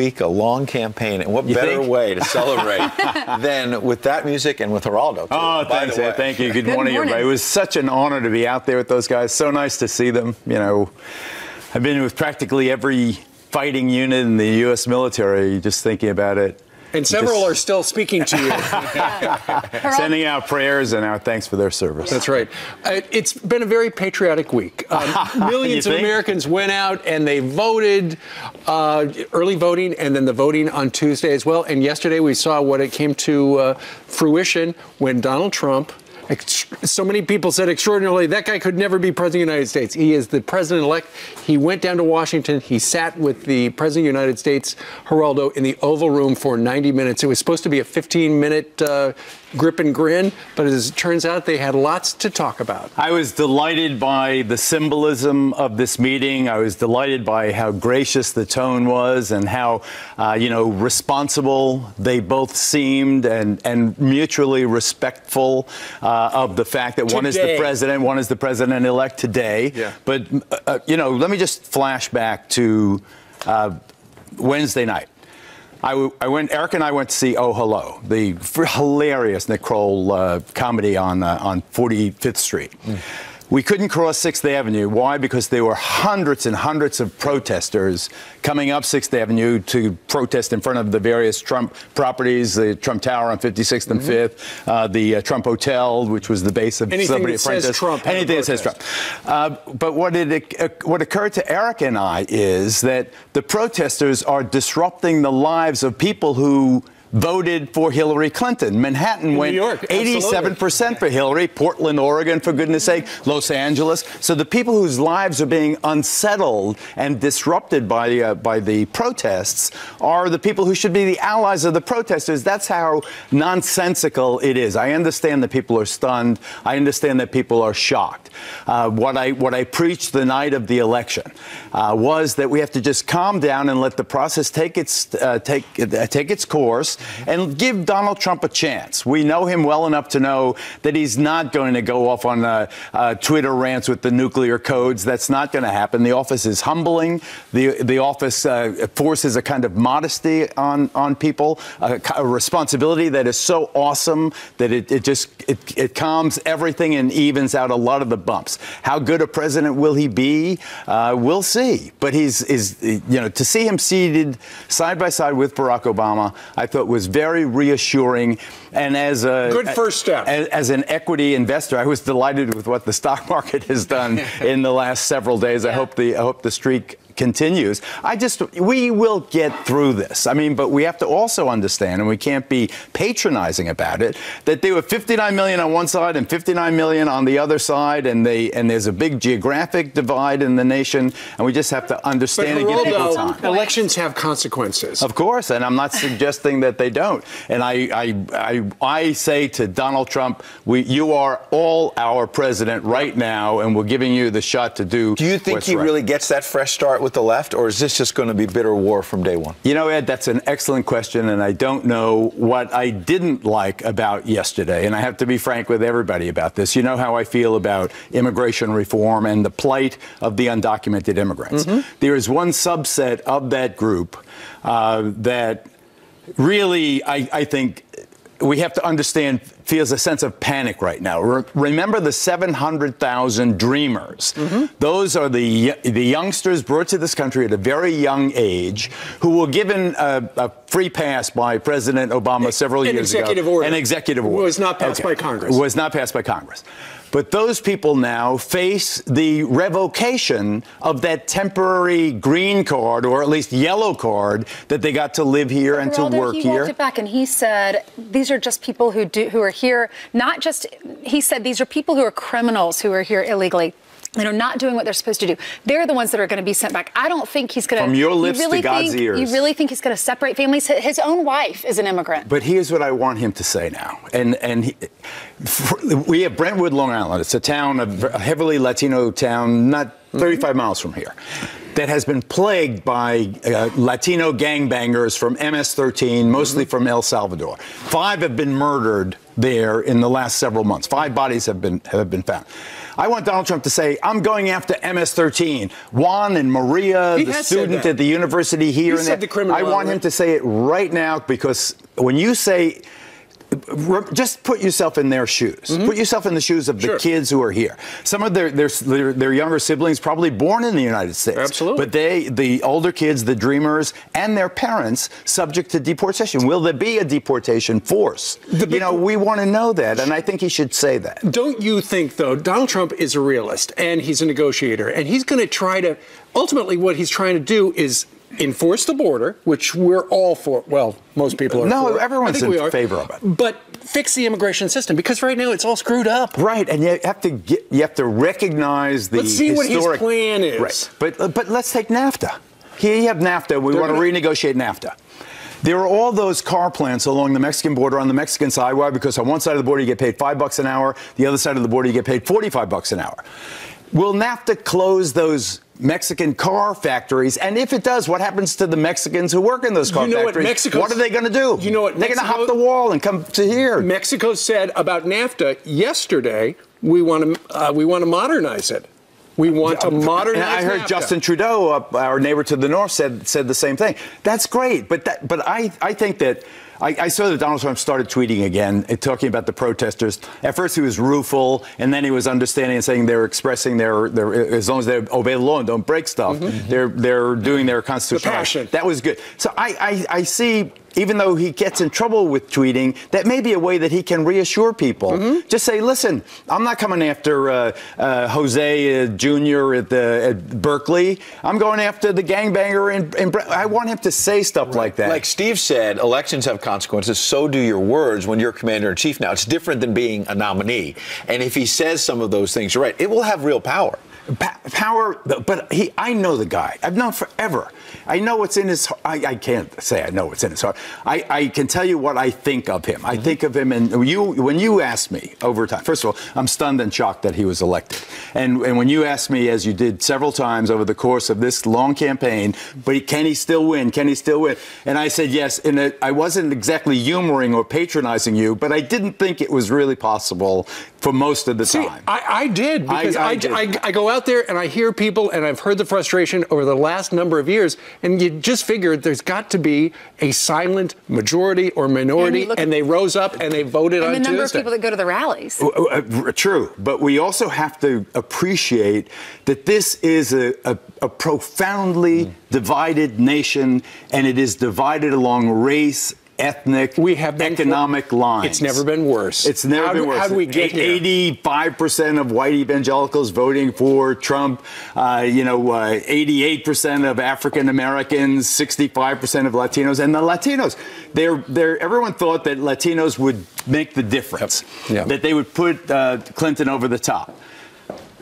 week, a long campaign, and what better way to celebrate than with that music and with Geraldo, too. Oh, thanks, Ed. Thank you. Good morning, everybody. It was such an honor to be out there with those guys. So nice to see them. You know, I've been with practically every fighting unit in the U.S. military, just thinking about it. And several are still speaking to you. Sending out prayers and our thanks for their service. That's right. It's been a very patriotic week. Millions of Americans went out and they voted, early voting, and then the voting on Tuesday as well. And yesterday we saw what it came to fruition when Donald Trump, so many people said extraordinarily, that guy could never be president of the United States. He is the president-elect. He went down to Washington. He sat with the president of the United States, Geraldo, in the Oval Room for 90 minutes. It was supposed to be a 15-minute grip and grin, but as it turns out, they had lots to talk about. I was delighted by the symbolism of this meeting. I was delighted by how gracious the tone was and how, responsible they both seemed and mutually respectful of the fact that one is the president, one is the president-elect today. Yeah. But, let me just flash back to Wednesday night. Eric and I went to see Oh Hello, the hilarious Nick Kroll comedy on 45th Street. We couldn't cross 6th Avenue. Why? Because there were hundreds and hundreds of protesters coming up 6th Avenue to protest in front of the various Trump properties, the Trump Tower on 56th and 5th, the Trump Hotel, which was the base of Celebrity Apprentice. Anything that says Trump. But what occurred to Eric and I is that the protesters are disrupting the lives of people who voted for Hillary Clinton. Manhattan went 87% for Hillary. Portland, Oregon, for goodness sake. Los Angeles. So the people whose lives are being unsettled and disrupted by the protests are the people who should be the allies of the protesters. That's how nonsensical it is. I understand that people are stunned. I understand that people are shocked. What I preached the night of the election was that we have to just calm down and let the process take its course. And give Donald Trump a chance. We know him well enough to know that he's not going to go off on Twitter rants with the nuclear codes. That's not going to happen. The office is humbling. The office forces a kind of modesty on people, a responsibility that is so awesome that it calms everything and evens out a lot of the bumps. How good a president will he be? We'll see. But to see him seated side by side with Barack Obama, I thought was very reassuring. And as a good first step as an equity investor, I was delighted with what the stock market has done in the last several days. Yeah. I hope the streak continues. We will get through this. I mean, but we have to also understand, and we can't be patronizing about it, that there were 59 million on one side and 59 million on the other side, and there's a big geographic divide in the nation, and we just have to understand and give people time. Elections have consequences. Of course, and I'm not suggesting that they don't. And I say to Donald Trump, you are all our president right now, and we're giving you the shot to do. Do you think he really gets that fresh start with the left, or is this just going to be bitter war from day one? You know, Ed, that's an excellent question, and I don't know what I didn't like about yesterday, and I have to be frank with everybody about this. You know how I feel about immigration reform and the plight of the undocumented immigrants. There is one subset of that group that really, I think, we have to understand, feels a sense of panic right now. Remember the 700,000 dreamers. Those are the youngsters brought to this country at a very young age who were given a free pass by President Obama several years ago. An executive order. Was not passed by Congress. Was not passed by Congress. But those people now face the revocation of that temporary green card, or at least yellow card, that they got to live here and to work here. He walked it back and he said, these are just people who are here, not just, he said, these are people who are criminals who are here illegally. That are not doing what they're supposed to do. They're the ones that are going to be sent back. I don't think he's going to. From your lips to God's ears. You really think he's going to separate families? His own wife is an immigrant. But here's what I want him to say now. We have Brentwood, Long Island. It's a town, a heavily Latino town, not 35 miles from here, that has been plagued by Latino gangbangers from MS-13, mostly from El Salvador. 5 have been murdered there in the last several months. 5 bodies have been found. I want Donald Trump to say, I'm going after MS-13. Juan and Maria, the student at the university here. He said the criminal. I want him to say it right now, because when you say, just put yourself in their shoes. Put yourself in the shoes of the kids who are here. Some of their younger siblings probably born in the United States. Absolutely. But the older kids, the dreamers, and their parents subject to deportation. Will there be a deportation force? We want to know that, and I think he should say that. Don't you think, though, Donald Trump is a realist, and he's a negotiator, and he's going to try to, ultimately what he's trying to do is enforce the border, which we're all for. Well, most people are for. No, everyone's in favor of it. But fix the immigration system, because right now it's all screwed up. Right, and you have to recognize the Let's see what his plan is. Right. But let's take NAFTA. Here you have NAFTA. We want to renegotiate NAFTA. There are all those car plants along the Mexican border on the Mexican side. Why? Because on one side of the border you get paid $5 an hour. The other side of the border you get paid $45 an hour. Will NAFTA close those Mexican car factories? And if it does, what happens to the Mexicans who work in those car factories? What are they going to do? You know what? They're going to hop the wall and come to here. Mexico said about NAFTA yesterday, we want to modernize it. We want to modernize. And I heard NAFTA. Justin Trudeau, our neighbor to the north, said the same thing. That's great, but I think that. I saw that Donald Trump started tweeting again, talking about the protesters. At first he was rueful, and then he was understanding and saying they're expressing their as long as they obey the law and don't break stuff, they're doing their constitutional passion. That was good. So I see, even though he gets in trouble with tweeting, that may be a way that he can reassure people. Just say, listen, I'm not coming after Jose Jr. at Berkeley. I'm going after the gangbanger I want him to say stuff like that. Like Steve said, elections have consequences. So do your words when you're commander-in-chief now. It's different than being a nominee. And if he says some of those things, you're right, it will have real power. Power, but I know the guy. I've known forever. I know what's in his heart. I can't say I know what's in his heart. I can tell you what I think of him. I think of him, and when you asked me over time, first of all, I'm stunned and shocked that he was elected. And when you asked me, as you did several times over the course of this long campaign, but can he still win? Can he still win? And I said yes. And I wasn't exactly humoring or patronizing you, but I didn't think it was really possible for most of the time. I did, because I go out there and I hear people, and I've heard the frustration over the last number of years, and you just figured there's got to be a silent majority or minority, and they rose up and they voted on Tuesday. And the number of people that go to the rallies. True, but we also have to appreciate that this is a profoundly divided nation, and it is divided along race, ethnic, economic lines. It's never been worse. It's never been worse. How do we get here? 85% of white evangelicals voting for Trump. 88% of African Americans, 65% of Latinos, and the Latinos. Everyone thought that Latinos would make the difference. That they would put Clinton over the top.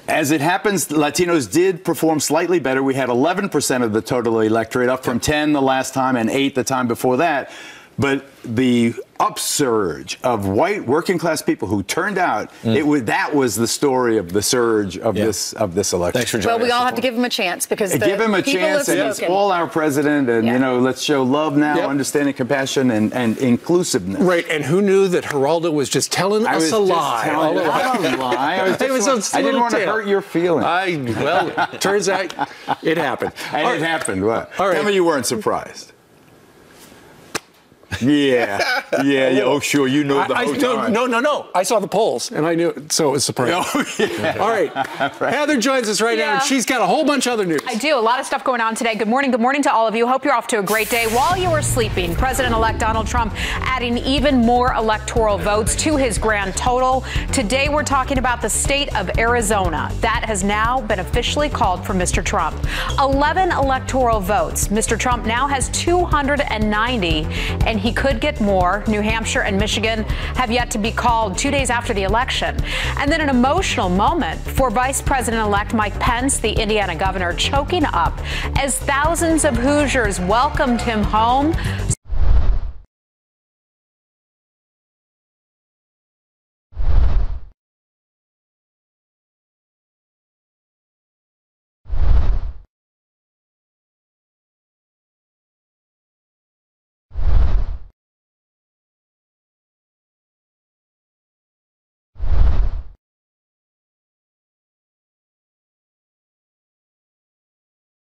As it happens, Latinos did perform slightly better. We had 11% of the total electorate, up from 10 the last time and 8 the time before that. But the upsurge of white working class people who turned out, that was the story of the surge of this election. Thanks for joining us. Well, we all have to give him a chance, because give him a chance, and he's all our president, and let's show love now, understanding, compassion, and inclusive. Right, and who knew that Geraldo was just telling us a lie? I didn't want to hurt your feelings. Well, turns out it happened. And it happened. What? Tell me you weren't surprised. Yeah. Oh, sure. You know the whole time. No. I saw the polls, and I knew it, so it was surprising. Oh, yeah. All right. Heather joins us right now, and she's got a whole bunch of other news. I do. A lot of stuff going on today. Good morning. Good morning to all of you. Hope you're off to a great day. While you were sleeping, President-elect Donald Trump adding even more electoral votes to his grand total. Today, we're talking about the state of Arizona. That has now been officially called for Mr. Trump. 11 electoral votes. Mr. Trump now has 290, and he could get more. New Hampshire and Michigan have yet to be called 2 days after the election. And then an emotional moment for Vice President-elect Mike Pence, the Indiana governor, choking up as thousands of Hoosiers welcomed him home.